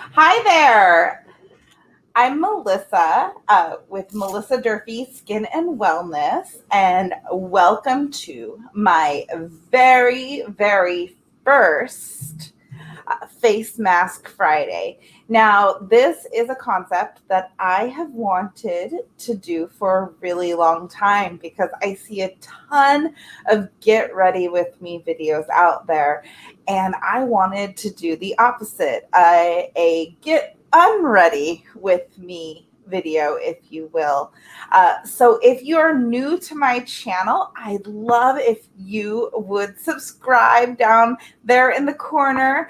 Hi there. I'm Melissa with Melissa Durfee Skin and Wellness, and welcome to my very first Face Mask Friday. Now, this is a concept that I have wanted to do for a really long time because I see a ton of get ready with me videos out there, and I wanted to do the opposite, a get unready with me video, if you will. So if you're new to my channel, I'd love if you would subscribe down there in the corner.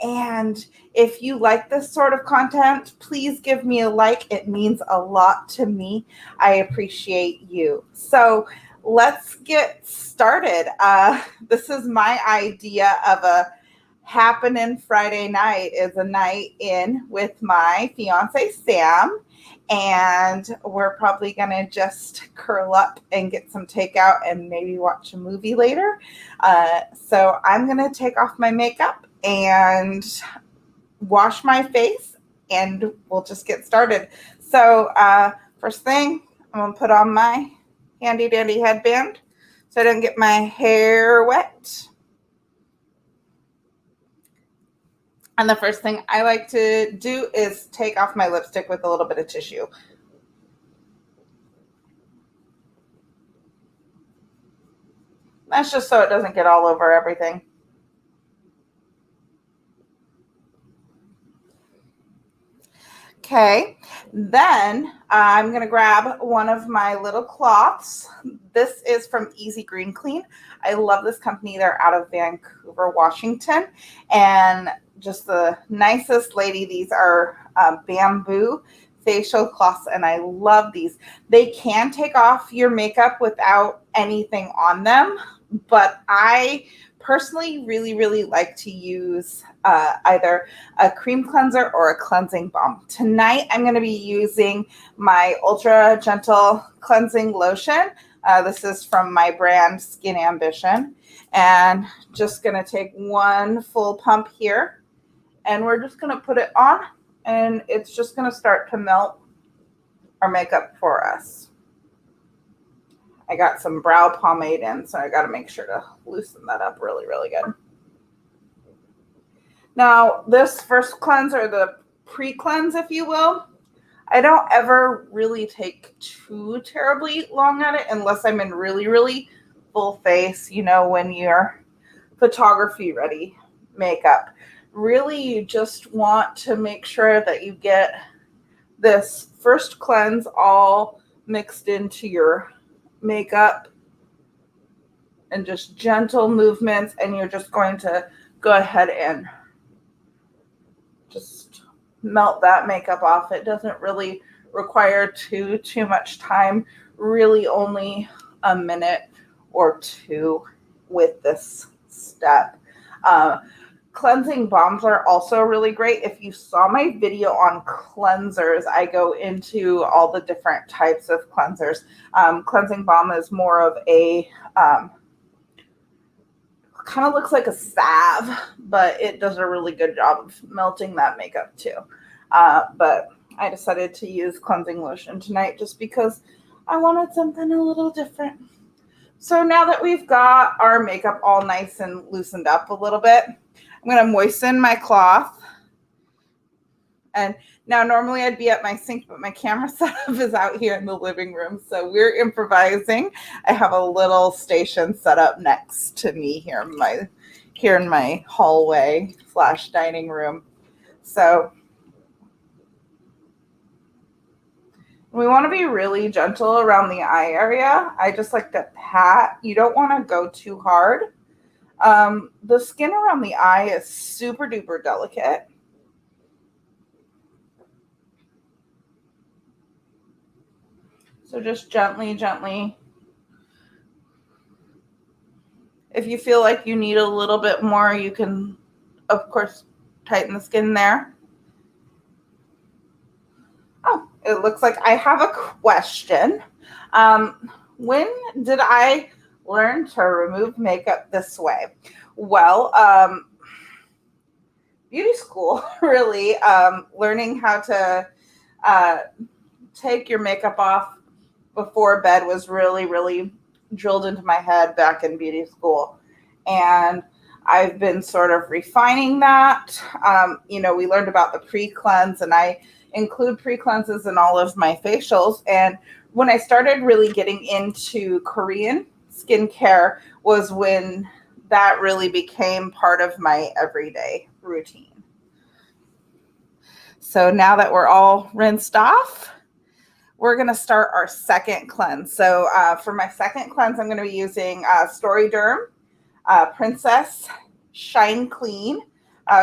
And if you like this sort of content, please give me a like. It means a lot to me. I appreciate you. So let's get started. This is my idea of a happening Friday night. Is a night in with my fiance Sam, and we're probably gonna just curl up and get some takeout and maybe watch a movie later. So I'm gonna take off my makeup and wash my face, and we'll just get started. So first thing, I'm gonna put on my handy dandy headband so I don't get my hair wet. And the first thing I like to do is take off my lipstick with a little bit of tissue. That's just so it doesn't get all over everything. Okay, then I'm going to grab one of my little cloths. This is from Easy Green Clean. I love this company. They're out of Vancouver, Washington, and just the nicest lady. These are bamboo facial cloths, and I love these. They can take off your makeup without anything on them, but I personally really like to use either a cream cleanser or a cleansing balm. Tonight, I'm going to be using my Ultra Gentle Cleansing Lotion. This is from my brand Skin Ambition, and just going to take one full pump here, and we're just going to put it on, and it's just going to start to melt our makeup for us. I got some brow pomade in, so I got to make sure to loosen that up really good. Now, this first cleanse, or the pre-cleanse, if you will, I don't ever really take too terribly long at it unless I'm in really full face, when you're photography ready makeup. Really, you just want to make sure that you get this first cleanse all mixed into your makeup and just gentle movements, and you're just going to go ahead and just melt that makeup off. It doesn't really require too much time, really only a minute or two with this step. Cleansing balms are also really great. If you saw my video on cleansers, I go into all the different types of cleansers. Cleansing balm is more of a kind of looks like a salve, but it does a really good job of melting that makeup too. But I decided to use cleansing lotion tonight just because I wanted something a little different. So now that we've got our makeup all nice and loosened up a little bit, I'm going to moisten my cloth. And now normally I'd be at my sink, but my camera setup is out here in the living room, so we're improvising. I have a little station set up next to me here in my hallway / dining room. So we want to be really gentle around the eye area. I just like to pat. You don't want to go too hard. The skin around the eye is super duper delicate. So just gently. If you feel like you need a little bit more, you can, of course, tighten the skin there. Oh, it looks like I have a question. When did I learn to remove makeup this way? Well, beauty school, really, learning how to take your makeup off before bed was really, really drilled into my head back in beauty school. And I've been sort of refining that. We learned about the pre-cleanse, and I include pre-cleanses in all of my facials. And when I started really getting into Korean skincare was when that really became part of my everyday routine. So now that we're all rinsed off, we're going to start our second cleanse. So for my second cleanse, I'm going to be using Storyderm Princess Shine Clean,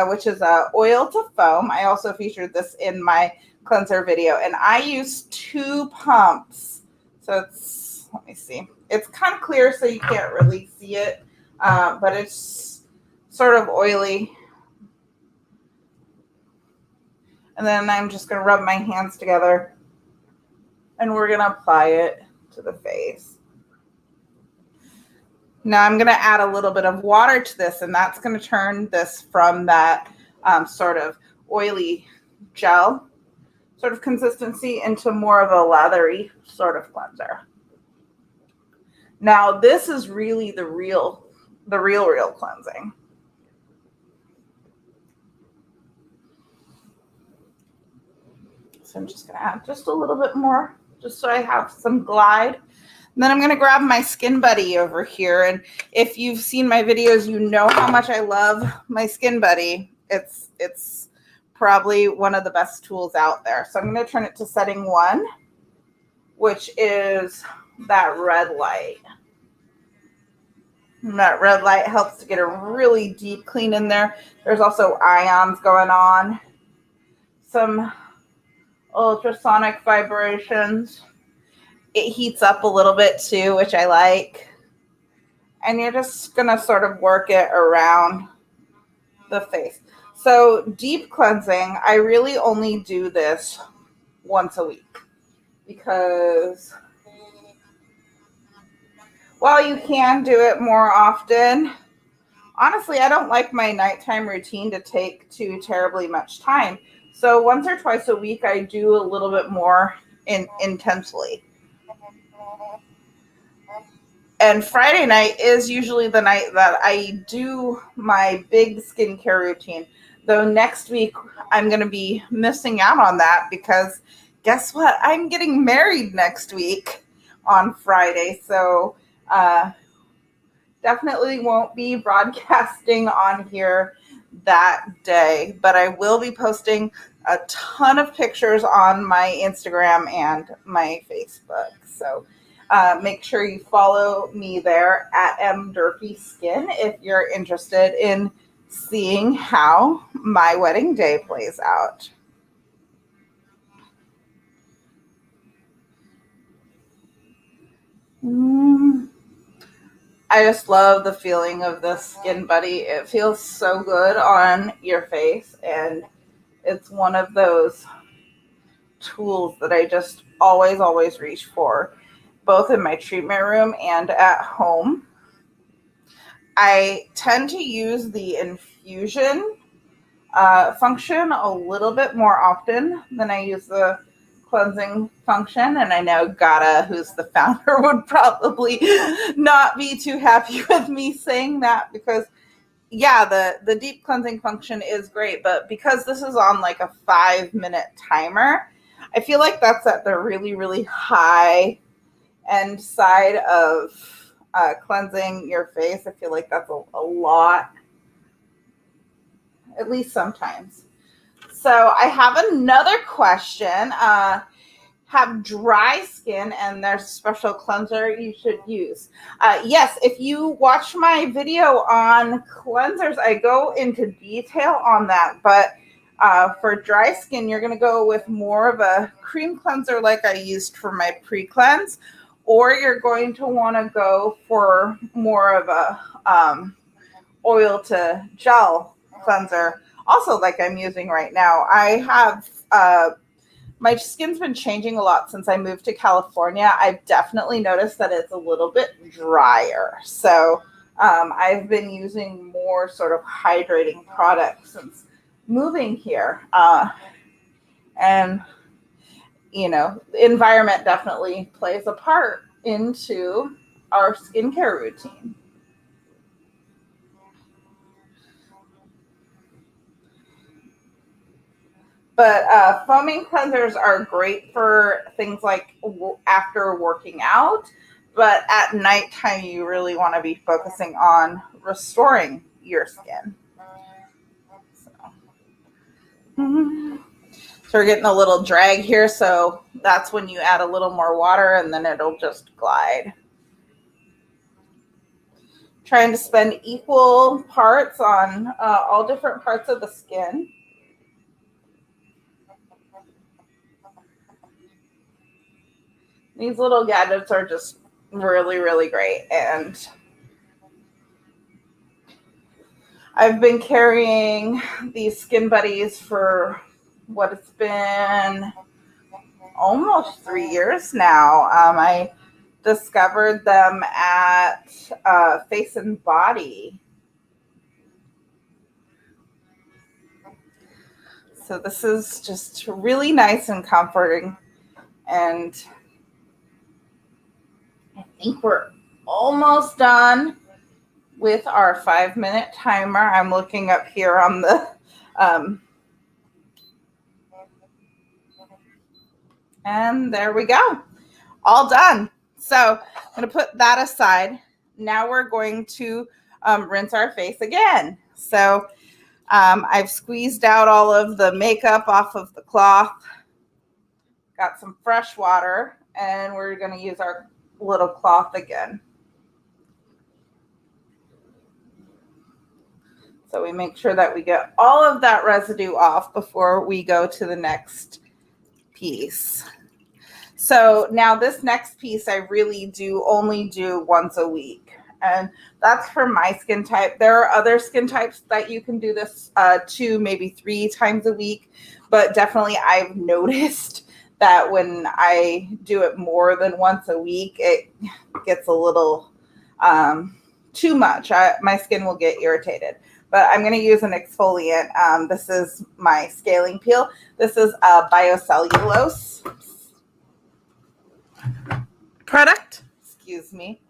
which is oil to foam. I also featured this in my cleanser video, and I use 2 pumps. So it's, let me see, it's kind of clear so you can't really see it, but it's sort of oily. And then I'm just going to rub my hands together, and we're going to apply it to the face. Now I'm going to add a little bit of water to this, and that's going to turn this from that sort of oily gel sort of consistency into more of a lathery sort of cleanser. Now this is really the real cleansing. So I'm just going to add just a little bit more, just so I have some glide. And then I'm going to grab my Skin Buddy over here. And if you've seen my videos, you know how much I love my Skin Buddy. It's probably one of the best tools out there. So I'm going to turn it to setting 1, which is that red light. And that red light helps to get a really deep clean in there. There's also ions going on, some ultrasonic vibrations. It heats up a little bit too, which I like. And you're just going to sort of work it around the face. So deep cleansing, I really only do this once a week because while you can do it more often, honestly, I don't like my nighttime routine to take too terribly much time. So once or twice a week, I do a little bit more intensely. And Friday night is usually the night that I do my big skincare routine. Though next week, I'm going to be missing out on that because guess what? I'm getting married next week on Friday. So definitely won't be broadcasting on here that day. But I will be posting a ton of pictures on my Instagram and my Facebook. So make sure you follow me there at mdurfyskin if you're interested in seeing how my wedding day plays out. I just love the feeling of the Skin Buddy. It feels so good on your face, and it's one of those tools that I just always reach for, both in my treatment room and at home. I tend to use the infusion function a little bit more often than I use the cleansing function. And I know Gata, who's the founder, would probably not be too happy with me saying that because, yeah, the deep cleansing function is great. But because this is on like a 5-minute timer, I feel like that's at the really high end side of cleansing your face. I feel like that's a lot, at least sometimes. So I have another question. Have dry skin and there's a special cleanser you should use? Yes, if you watch my video on cleansers, I go into detail on that. But for dry skin, you're going to go with more of a cream cleanser like I used for my pre-cleanse, or you're going to want to go for more of a oil to gel cleanser, also like I'm using right now. I have my skin's been changing a lot since I moved to California. I've definitely noticed that it's a little bit drier. So I've been using more sort of hydrating products since moving here. And, you know, the environment definitely plays a part into our skincare routine. But foaming cleansers are great for things like after working out. But at nighttime, you really want to be focusing on restoring your skin. So, so we're getting a little drag here. So that's when you add a little more water and then it'll just glide. Trying to spend equal parts on all different parts of the skin. These little gadgets are just really, really great. And I've been carrying these Skin Buddies for what it's been almost 3 years now. I discovered them at Face and Body. So this is just really nice and comforting. And I think we're almost done with our 5-minute timer. I'm looking up here on the and there we go. All done. So I'm going to put that aside. Now we're going to rinse our face again. So I've squeezed out all of the makeup off of the cloth. Got some fresh water, and we're going to use our little cloth again. So we make sure that we get all of that residue off before we go to the next piece. So now this next piece I really do only do once a week. And that's for my skin type. There are other skin types that you can do this 2, maybe 3 times a week. But definitely I've noticed that when I do it more than once a week, it gets a little too much. My skin will get irritated. But I'm going to use an exfoliant. This is my scaling peel. This is a biocellulose product. Excuse me.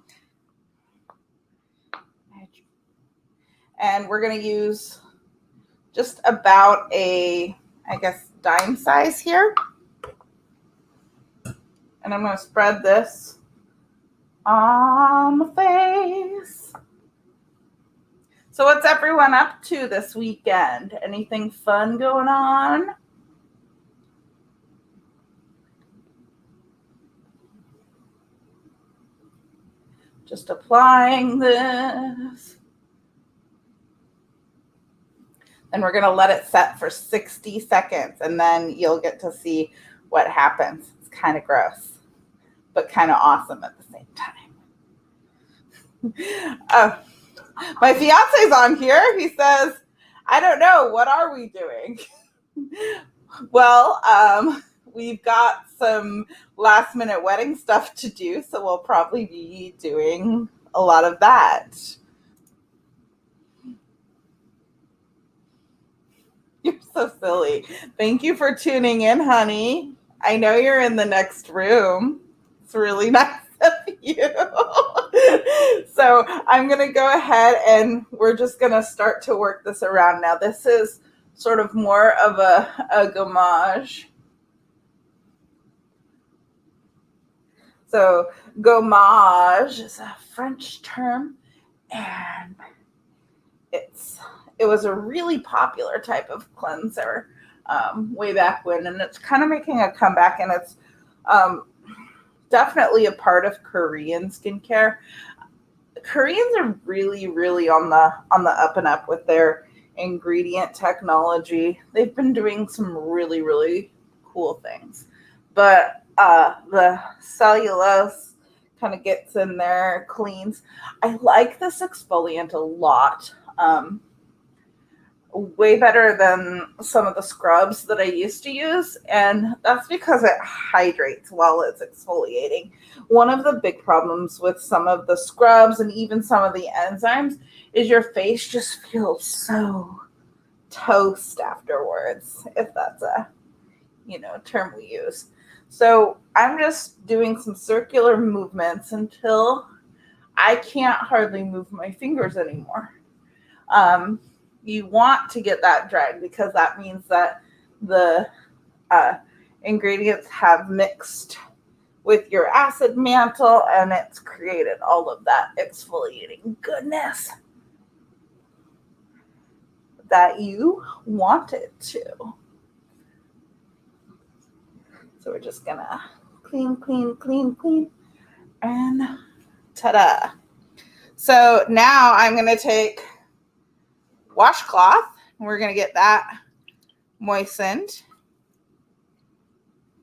And we're going to use just about a, I guess, dime size here. And I'm going to spread this on the face. So what's everyone up to this weekend? Anything fun going on? Just applying this. And we're going to let it set for 60 seconds. And then you'll get to see what happens. It's kind of gross, but kind of awesome at the same time. My fiance's on here. He says, I don't know. What are we doing? Well, we've got some last minute wedding stuff to do. So we'll probably be doing a lot of that. You're so silly. Thank you for tuning in, honey. I know you're in the next room. It's really nice of you. So I'm going to go ahead and we're just going to start to work this around now. This is sort of more of a gommage. So gommage is a French term, and it was a really popular type of cleanser way back when, and it's kind of making a comeback, and it's definitely a part of Korean skincare. Koreans are really, really on the up and up with their ingredient technology. They've been doing some really, really cool things. But the cellulose kind of gets in there, cleans. I like this exfoliant a lot. Way better than some of the scrubs that I used to use, and that's because it hydrates while it's exfoliating. One of the big problems with some of the scrubs and even some of the enzymes is your face just feels so toast afterwards, if that's a, term we use. So I'm just doing some circular movements until I can't hardly move my fingers anymore. You want to get that dried because that means that the ingredients have mixed with your acid mantle and it's created all of that exfoliating goodness that you wanted to. So we're just gonna clean, and ta-da. So now I'm gonna take washcloth and we're gonna get that moistened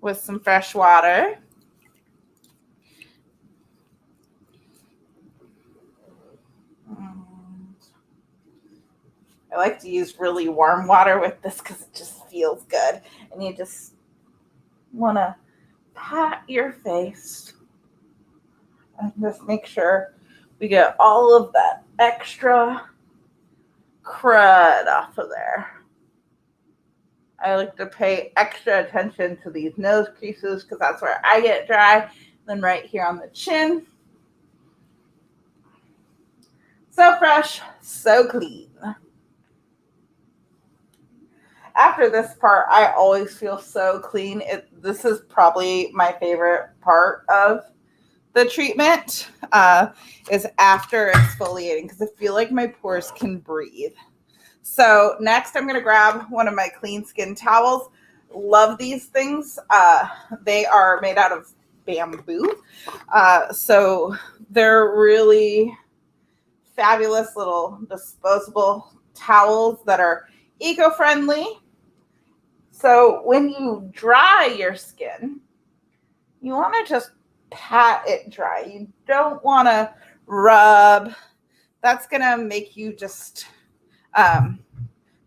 with some fresh water. I like to use really warm water with this because it just feels good. And you just want to pat your face and just make sure we get all of that extra crud off of there. I like to pay extra attention to these nose creases because that's where I get dry. Then right here on the chin. So fresh, so clean. After this part, I always feel so clean. This is probably my favorite part of the treatment, is after exfoliating because I feel like my pores can breathe. So next I'm going to grab one of my clean skin towels. Love these things. They are made out of bamboo. So they're really fabulous little disposable towels that are eco-friendly. So when you dry your skin, you want to just pat it dry. You don't want to rub. That's going to make you just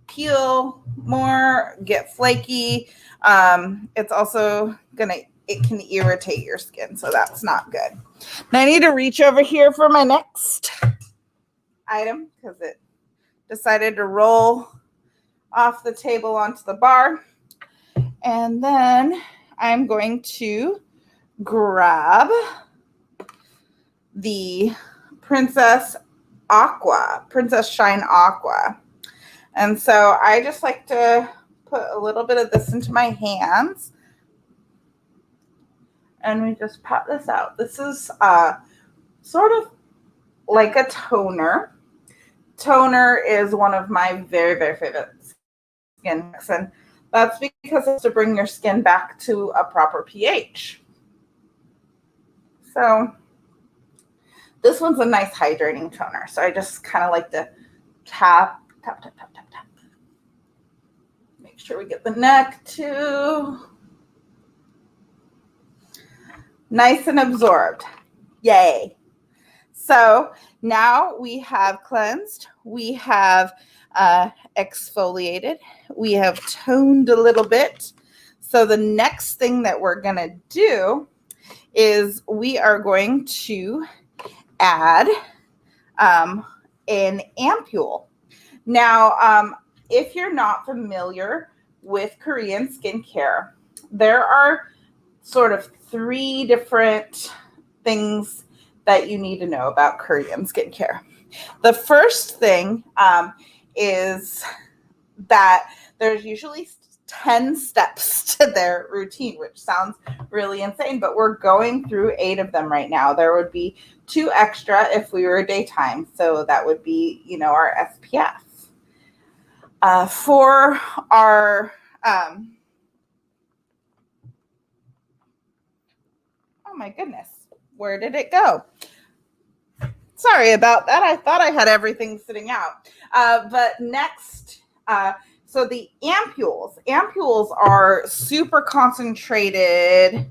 peel more, get flaky. It's also it can irritate your skin, so that's not good. Now I need to reach over here for my next item because it decided to roll off the table onto the bar. And then I'm going to grab the Princess Shine Aqua. And so I just like to put a little bit of this into my hands. And we just pat this out. This is sort of like a toner. Toner is one of my very, very favorite skin mix. And that's because it's to bring your skin back to a proper pH. So this one's a nice hydrating toner. So I just kind of like to tap. Make sure we get the neck too. Nice and absorbed. Yay. So now we have cleansed. We have exfoliated. We have toned a little bit. So the next thing that we're going to do is we are going to add an ampule. Now, if you're not familiar with Korean skincare, there are sort of 3 different things that you need to know about Korean skincare. The first thing is that there's usually 10 steps to their routine, which sounds really insane, but we're going through 8 of them right now. There would be 2 extra if we were daytime. So that would be, our SPF. For our, oh my goodness, where did it go? Sorry about that. I thought I had everything sitting out. But next, so the ampules are super concentrated.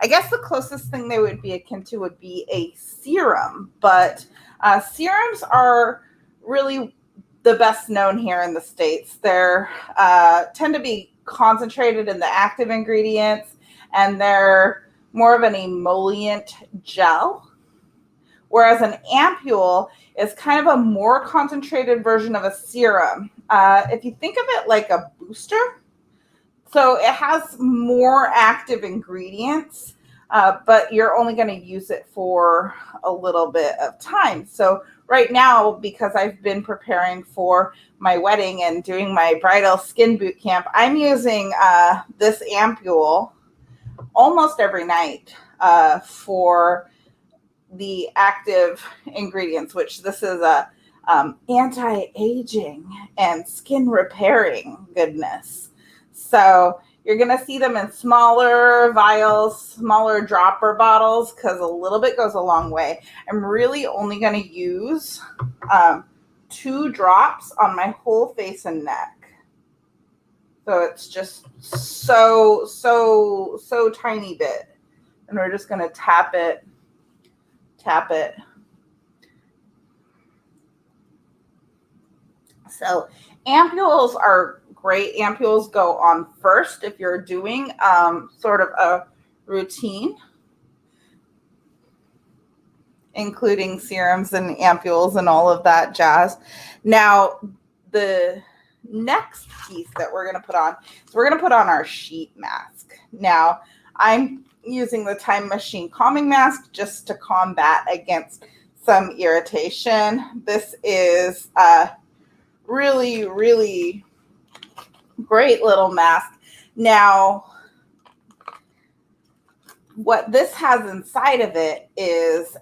I guess the closest thing they would be akin to would be a serum, but serums are really the best known here in the States. They're tend to be concentrated in the active ingredients, and they're more of an emollient gel, whereas an ampule is kind of a more concentrated version of a serum. If you think of it like a booster, so it has more active ingredients, but you're only going to use it for a little bit of time. So right now, because I've been preparing for my wedding and doing my bridal skin boot camp, I'm using this ampule almost every night for the active ingredients, which this is a anti-aging and skin repairing goodness. So you're going to see them in smaller vials, smaller dropper bottles, because a little bit goes a long way. I'm really only going to use 2 drops on my whole face and neck. So it's just so tiny bit. And we're just going to tap it. So ampules are great. Ampules go on first if you're doing sort of a routine, including serums and ampules and all of that jazz. Now, the next piece that we're going to put on is we're going to put on our sheet mask. Now, I'm using the Time Machine Calming Mask just to combat against some irritation. This is really, really great little mask. Now, what this has inside of it is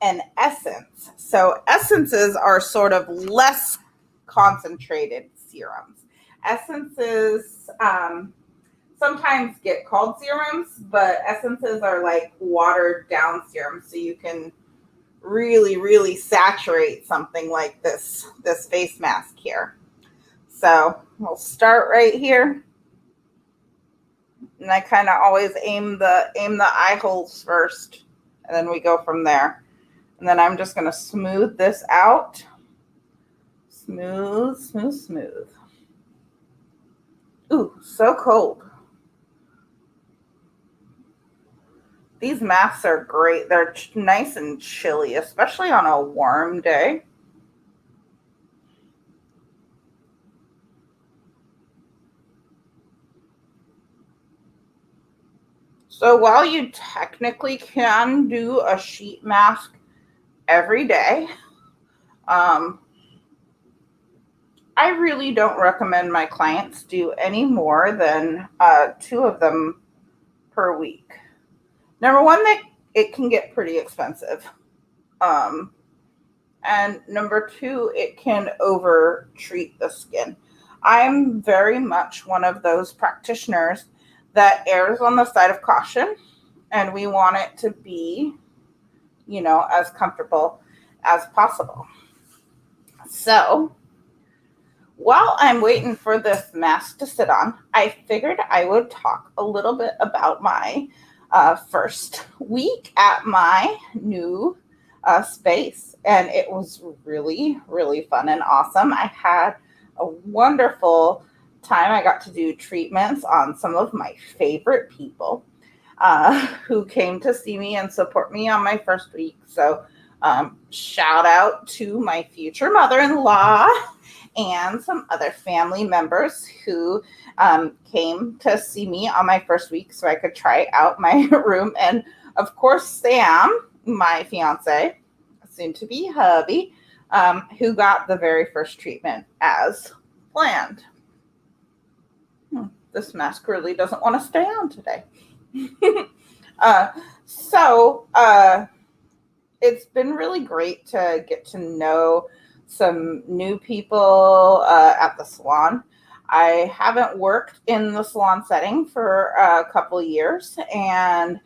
an essence. So essences are sort of less concentrated serums. Essences sometimes get called serums, but essences are like watered down serums, so you can really, really saturate something like this face mask here. So we'll start right here. And I kind of always aim the eye holes first, and then we go from there. And then I'm just going to smooth this out. Smooth, smooth, smooth. Ooh, so cold. These masks are great. They're nice and chilly, especially on a warm day. So while you technically can do a sheet mask every day, I really don't recommend my clients do any more than 2 of them per week. Number one, it can get pretty expensive. And number 2, it can over-treat the skin. I'm very much one of those practitioners that errs on the side of caution, and we want it to be, as comfortable as possible. So while I'm waiting for this mask to sit on, I figured I would talk a little bit about my first week at my new space. And it was really, really fun and awesome. I had a wonderful time. I got to do treatments on some of my favorite people who came to see me and support me on my first week. So shout out to my future mother-in-law and some other family members who came to see me on my first week so I could try out my room. And of course, Sam, my fiance, soon to be hubby, who got the very first treatment as planned. This mask really doesn't want to stay on today. So it's been really great to get to know some new people at the salon. I haven't worked in the salon setting for a couple of years, and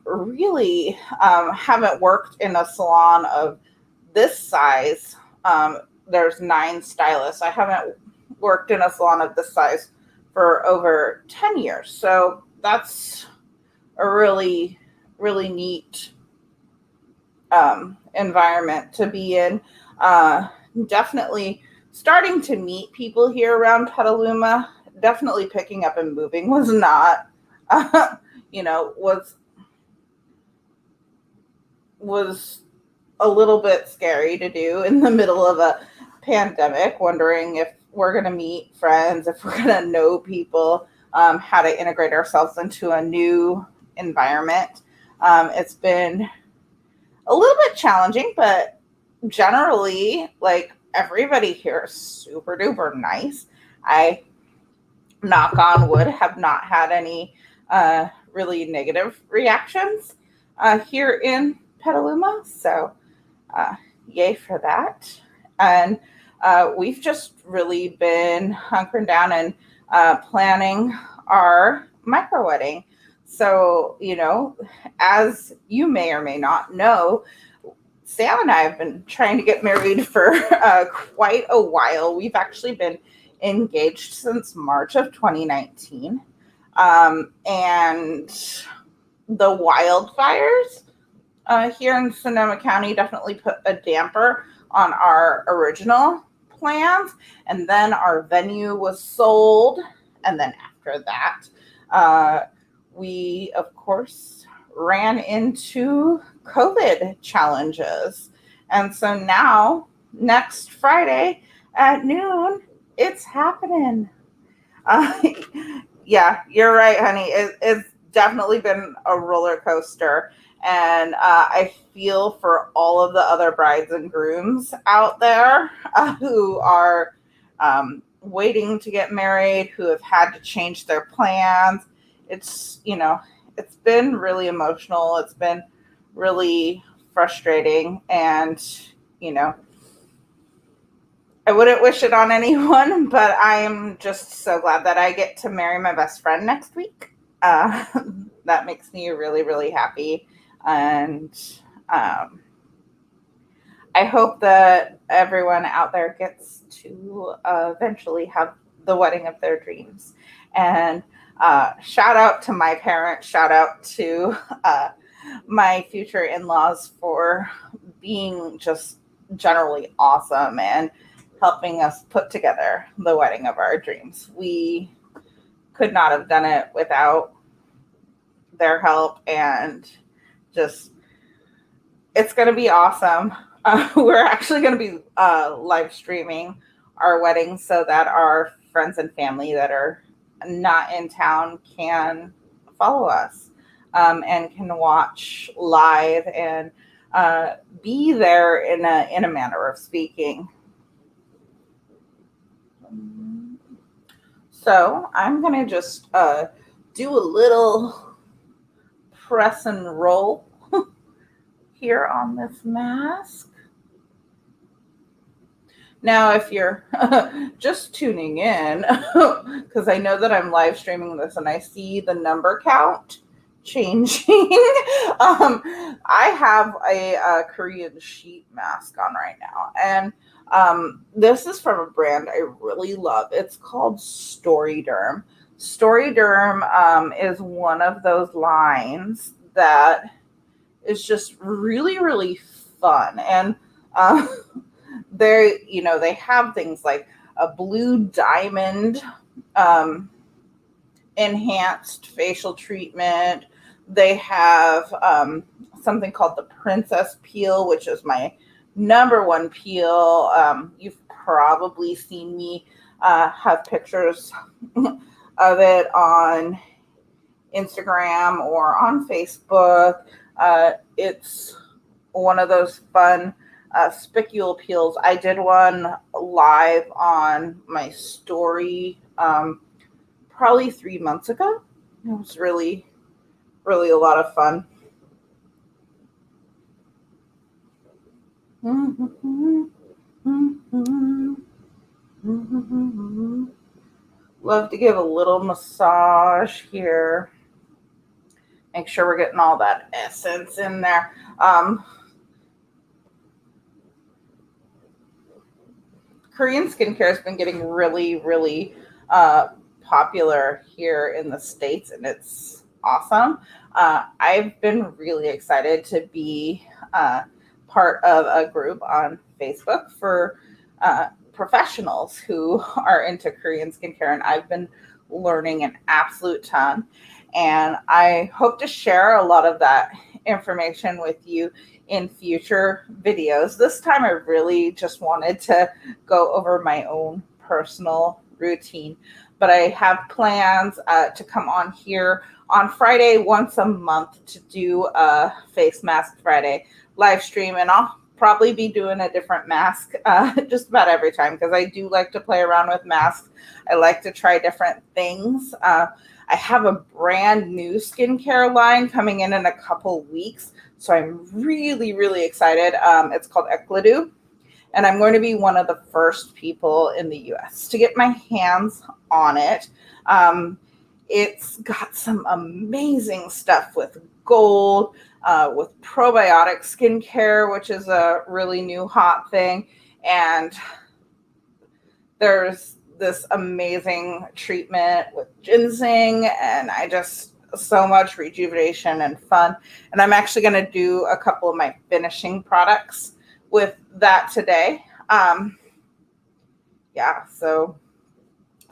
really haven't worked in a salon of this size. There's 9 stylists. I haven't worked in a salon of this size for over 10 years. So that's a really, really neat environment to be in. Definitely starting to meet people here around Petaluma. Definitely picking up and moving was was a little bit scary to do in the middle of a pandemic, wondering if we're going to meet friends, if we're going to know people, how to integrate ourselves into a new environment. It's been a little bit challenging, but generally, like, everybody here is super duper nice. I, knock on wood, have not had any really negative reactions here in Petaluma. So yay for that. And we've just really been hunkering down and planning our micro wedding. So, as you may or may not know, Sam and I have been trying to get married for quite a while. We've actually been engaged since March of 2019. And the wildfires here in Sonoma County definitely put a damper on our original plans. And then our venue was sold. And then after that, we, of course, ran into COVID challenges. And so now, next Friday at noon, it's happening. Yeah, you're right, honey. It's definitely been a roller coaster. And I feel for all of the other brides and grooms out there who are waiting to get married, who have had to change their plans. It's been really emotional. It's been really frustrating. And, I wouldn't wish it on anyone, but I am just so glad that I get to marry my best friend next week. That makes me really, really happy. And I hope that everyone out there gets to eventually have the wedding of their dreams. And shout out to my parents, shout out to my future in-laws for being just generally awesome and helping us put together the wedding of our dreams. We could not have done it without their help, and just, it's going to be awesome. We're actually going to be live streaming our wedding so that our friends and family that are not in town can follow us and can watch live and be there in a manner of speaking. So I'm going to just do a little press and roll here on this mask. Now, if you're just tuning in, because I know that I'm live streaming this and I see the number count changing, I have a Korean sheet mask on right now. And this is from a brand I really love. It's called Storyderm. Storyderm is one of those lines that is just really, really fun. And they have things like a blue diamond enhanced facial treatment. They have something called the Princess Peel, which is my number one peel. You've probably seen me have pictures of it on Instagram or on Facebook. It's one of those fun spicule peels. I did one live on my story probably 3 months ago. It was really, really a lot of fun. Love to give a little massage here. Make sure we're getting all that essence in there. Korean skincare has been getting really, really popular here in the States, and it's awesome. I've been really excited to be part of a group on Facebook for professionals who are into Korean skincare, and I've been learning an absolute ton. And I hope to share a lot of that information with you in future videos. This time I really just wanted to go over my own personal routine, but I have plans to come on here on Friday once a month to do a face mask Friday live stream, and I'll probably be doing a different mask just about every time because I do like to play around with masks. I like to try different things. I have a brand new skincare line coming in a couple weeks, so I'm really, really excited. It's called Equidoo, and I'm going to be one of the first people in the US to get my hands on it. It's got some amazing stuff with gold, with probiotic skincare, which is a really new hot thing. And there's this amazing treatment with ginseng, and so much rejuvenation and fun. And I'm actually going to do a couple of my finishing products with that today. Yeah, so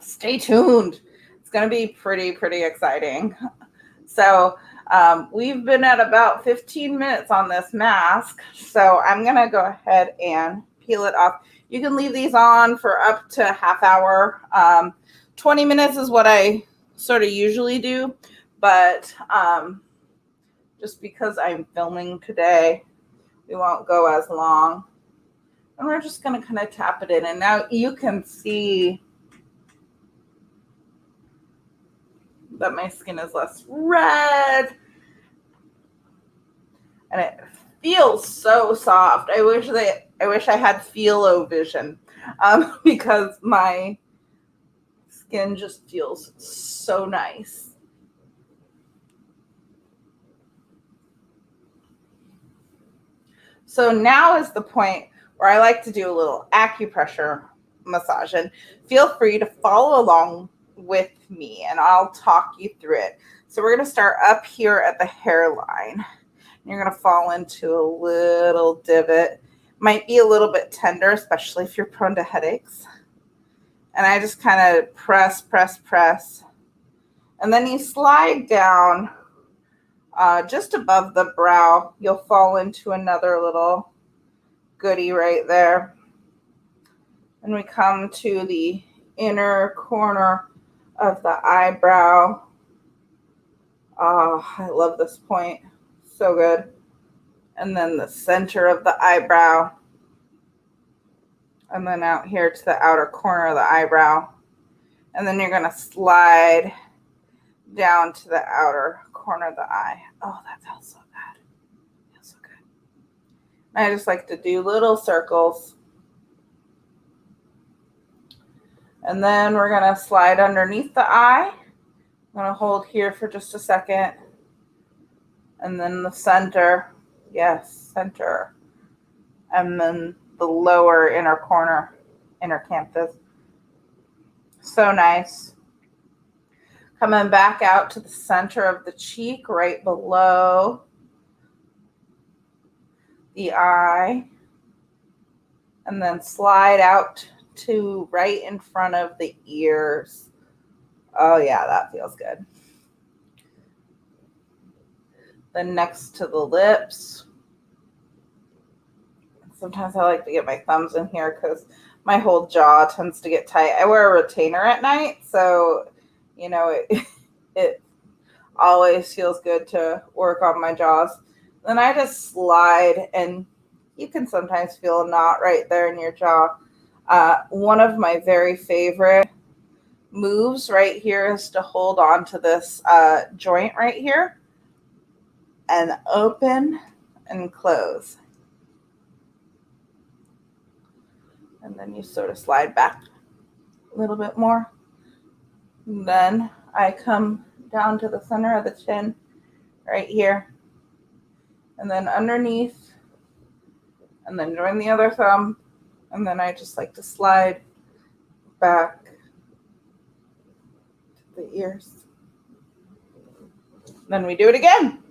stay tuned. It's going to be pretty exciting. So we've been at about 15 minutes on this mask, so I'm going to go ahead and peel it off. You can leave these on for up to half hour. 20 minutes is what I sort of usually do, but just because I'm filming today, we won't go as long. And we're just going to kind of tap it in. And now you can see that my skin is less red. And it feels so soft. I wish I had philo vision because my skin just feels so nice. So now is the point where I like to do a little acupressure massage, and feel free to follow along with me and I'll talk you through it. So we're going to start up here at the hairline. You're going to fall into a little divot. Might be a little bit tender, especially if you're prone to headaches. And I just kind of press. And then you slide down just above the brow. You'll fall into another little goodie right there. And we come to the inner corner of the eyebrow. Oh, I love this point. So good. And then the center of the eyebrow. And then out here to the outer corner of the eyebrow. And then you're going to slide down to the outer corner of the eye. Oh, that felt so good. Feels so good. I just like to do little circles. And then we're going to slide underneath the eye. I'm going to hold here for just a second. And then the center. Yes, center. And then the lower inner corner, inner canthus. So nice. Coming back out to the center of the cheek, right below the eye. And then slide out to right in front of the ears. Oh yeah, that feels good. Then next to the lips. Sometimes I like to get my thumbs in here because my whole jaw tends to get tight. I wear a retainer at night, so it always feels good to work on my jaws. Then I just slide, and you can sometimes feel a knot right there in your jaw. One of my very favorite moves right here is to hold on to this joint right here and open and close. And then you sort of slide back a little bit more. And then I come down to the center of the chin right here. And then underneath. And then join the other thumb. And then I just like to slide back to the ears. Then we do it again.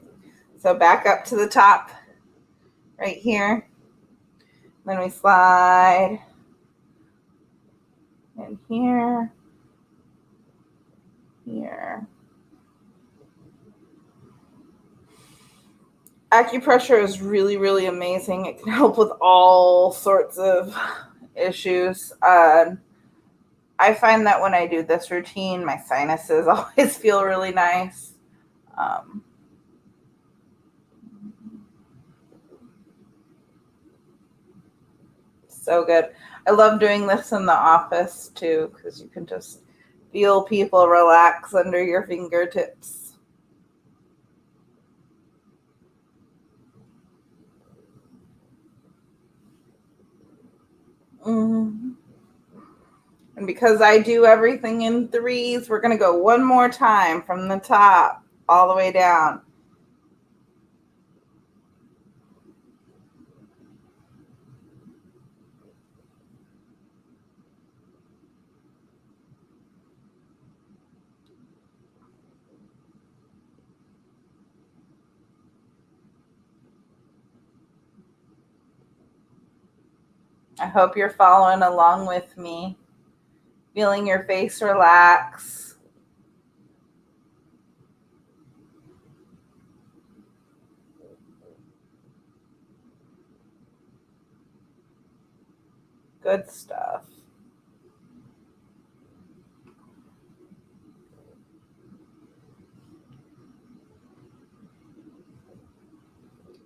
So back up to the top right here. Then we slide in here, here. Acupressure is really, really amazing. It can help with all sorts of issues. I find that when I do this routine, my sinuses always feel really nice. So good. I love doing this in the office too, because you can just feel people relax under your fingertips. Mm. And because I do everything in threes, we're going to go one more time from the top all the way down. I hope you're following along with me, feeling your face relax. Good stuff.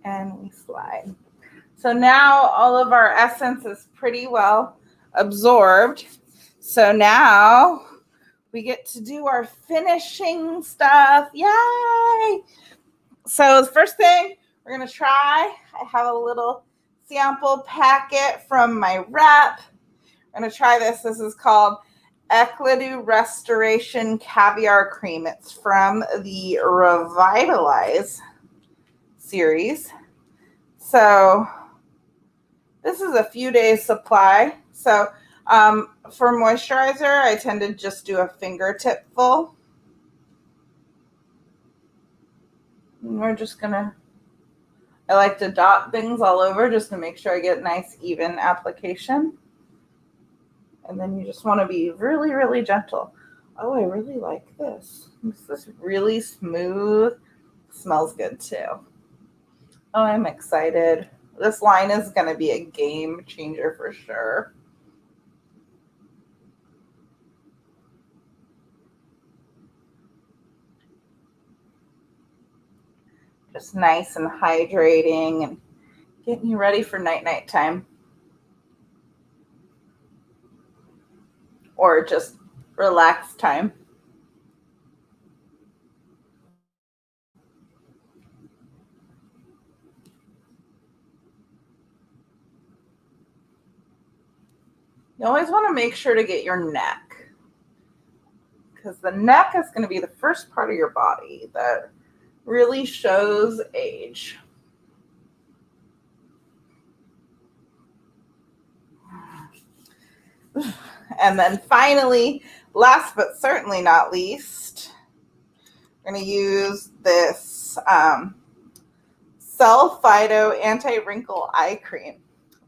And we slide. So now all of our essence is pretty well absorbed. So now we get to do our finishing stuff. Yay! So the first thing we're going to try, I have a little sample packet from my rep. I'm going to try this. This is called Equidoo Restoration Caviar Cream. It's from the Revitalize series. So this is a few days supply. So for moisturizer, I tend to just do a fingertip full. And we're just gonna, I like to dot things all over just to make sure I get nice even application. And then you just want to be really, really gentle. Oh, I really like this. This is really smooth. Smells good too. Oh, I'm excited. This line is going to be a game changer for sure. Just nice and hydrating and getting you ready for night time. Or just relax time. You always want to make sure to get your neck, because the neck is going to be the first part of your body that really shows age. And then finally, last but certainly not least, we're going to use this Self-Fido Anti-Wrinkle Eye Cream.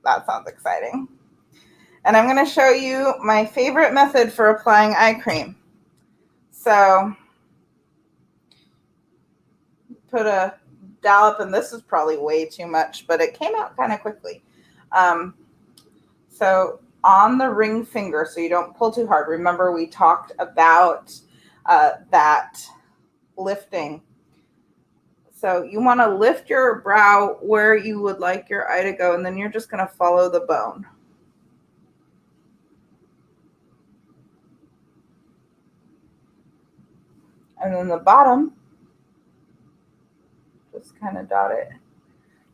That sounds exciting. And I'm going to show you my favorite method for applying eye cream. So put a dollop, and this is probably way too much, but it came out kind of quickly. So on the ring finger, so you don't pull too hard. Remember, we talked about that lifting. So you want to lift your brow where you would like your eye to go, and then you're just going to follow the bone. And then the bottom, just kind of dot it.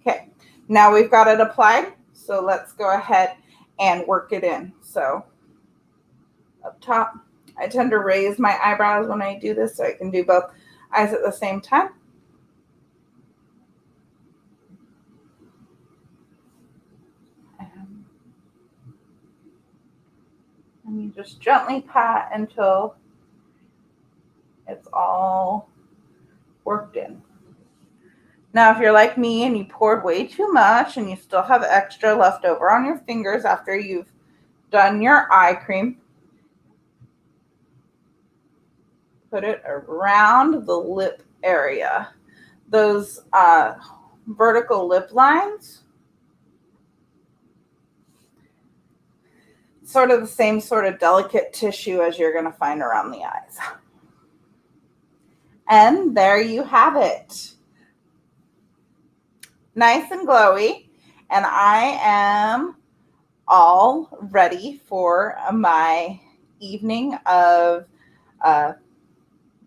Okay, now we've got it applied, so let's go ahead and work it in. So up top, I tend to raise my eyebrows when I do this, so I can do both eyes at the same time. And you just gently pat until it's all worked in. Now, if you're like me and you poured way too much and you still have extra left over on your fingers after you've done your eye cream, put it around the lip area. Those vertical lip lines. Sort of the same sort of delicate tissue as you're going to find around the eyes. And there you have it. Nice and glowy. And I am all ready for my evening of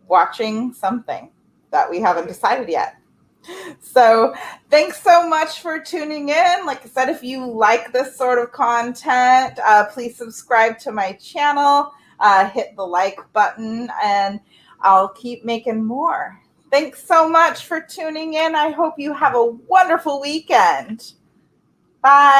watching something that we haven't decided yet. So thanks so much for tuning in. Like I said, if you like this sort of content, please subscribe to my channel, hit the like button, and I'll keep making more. Thanks so much for tuning in. I hope you have a wonderful weekend. Bye.